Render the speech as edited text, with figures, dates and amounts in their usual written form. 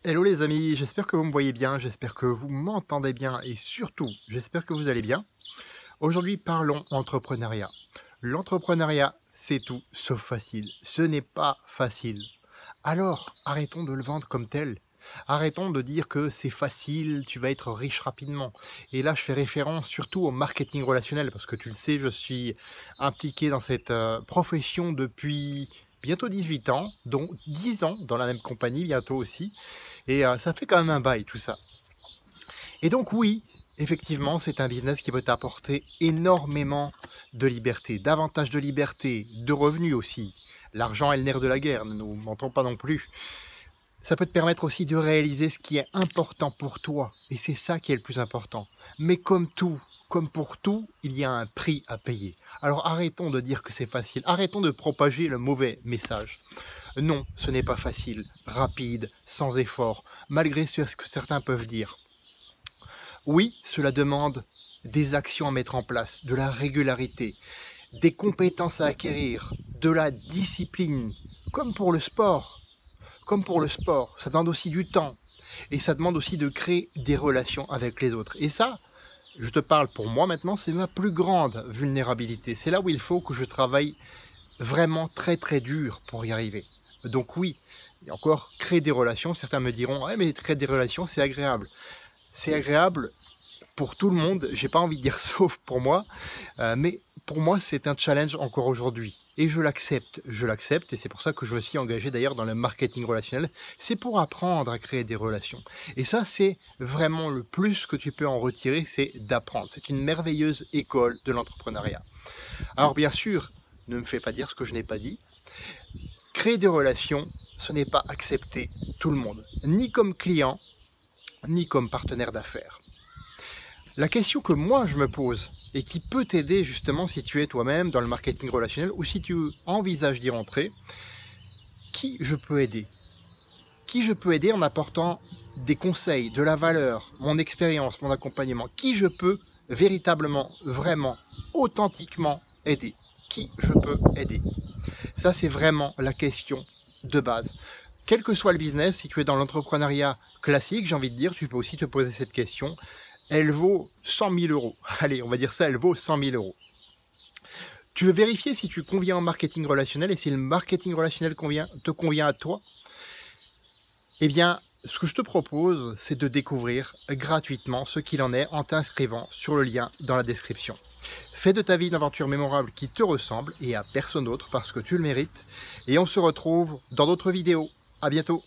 Hello les amis, j'espère que vous me voyez bien, j'espère que vous m'entendez bien et surtout, j'espère que vous allez bien. Aujourd'hui, parlons entrepreneuriat. L'entrepreneuriat, c'est tout sauf facile. Ce n'est pas facile. Alors, arrêtons de le vendre comme tel. Arrêtons de dire que c'est facile, tu vas être riche rapidement. Et là, je fais référence surtout au marketing relationnel, parce que tu le sais, je suis impliqué dans cette profession depuis bientôt 18 ans, dont 10 ans dans la même compagnie, bientôt aussi. Et ça fait quand même un bail, tout ça. Et donc oui, effectivement, c'est un business qui peut t'apporter énormément de liberté, davantage de liberté, de revenus aussi. L'argent est le nerf de la guerre, ne nous mentons pas non plus. Ça peut te permettre aussi de réaliser ce qui est important pour toi. Et c'est ça qui est le plus important. Mais comme tout, comme pour tout, il y a un prix à payer. Alors arrêtons de dire que c'est facile. Arrêtons de propager le mauvais message. Non, ce n'est pas facile, rapide, sans effort, malgré ce que certains peuvent dire. Oui, cela demande des actions à mettre en place, de la régularité, des compétences à acquérir, de la discipline, comme pour le sport. Comme pour le sport, ça demande aussi du temps. Et ça demande aussi de créer des relations avec les autres. Et ça, je te parle pour moi maintenant, c'est ma plus grande vulnérabilité. C'est là où il faut que je travaille vraiment très très dur pour y arriver. Donc oui, et encore, créer des relations, certains me diront, ouais, mais créer des relations, c'est agréable. C'est agréable pour tout le monde, j'ai pas envie de dire sauf pour moi, mais pour moi c'est un challenge encore aujourd'hui. Et je l'accepte, et c'est pour ça que je me suis engagé d'ailleurs dans le marketing relationnel, c'est pour apprendre à créer des relations. Et ça c'est vraiment le plus que tu peux en retirer, c'est d'apprendre. C'est une merveilleuse école de l'entrepreneuriat. Alors bien sûr, ne me fais pas dire ce que je n'ai pas dit, créer des relations, ce n'est pas accepter tout le monde, ni comme client, ni comme partenaire d'affaires. La question que moi je me pose et qui peut t'aider justement si tu es toi-même dans le marketing relationnel ou si tu envisages d'y rentrer, qui je peux aider? Qui je peux aider en apportant des conseils, de la valeur, mon expérience, mon accompagnement? Qui je peux véritablement, vraiment, authentiquement aider? Qui je peux aider? Ça c'est vraiment la question de base. Quel que soit le business, si tu es dans l'entrepreneuriat classique, j'ai envie de dire, tu peux aussi te poser cette question. Elle vaut 100 000 euros. Allez, on va dire ça, elle vaut 100 000 euros. Tu veux vérifier si tu conviens en marketing relationnel et si le marketing relationnel te convient à toi? Eh bien, ce que je te propose, c'est de découvrir gratuitement ce qu'il en est en t'inscrivant sur le lien dans la description. Fais de ta vie une aventure mémorable qui te ressemble et à personne d'autre parce que tu le mérites. Et on se retrouve dans d'autres vidéos. À bientôt.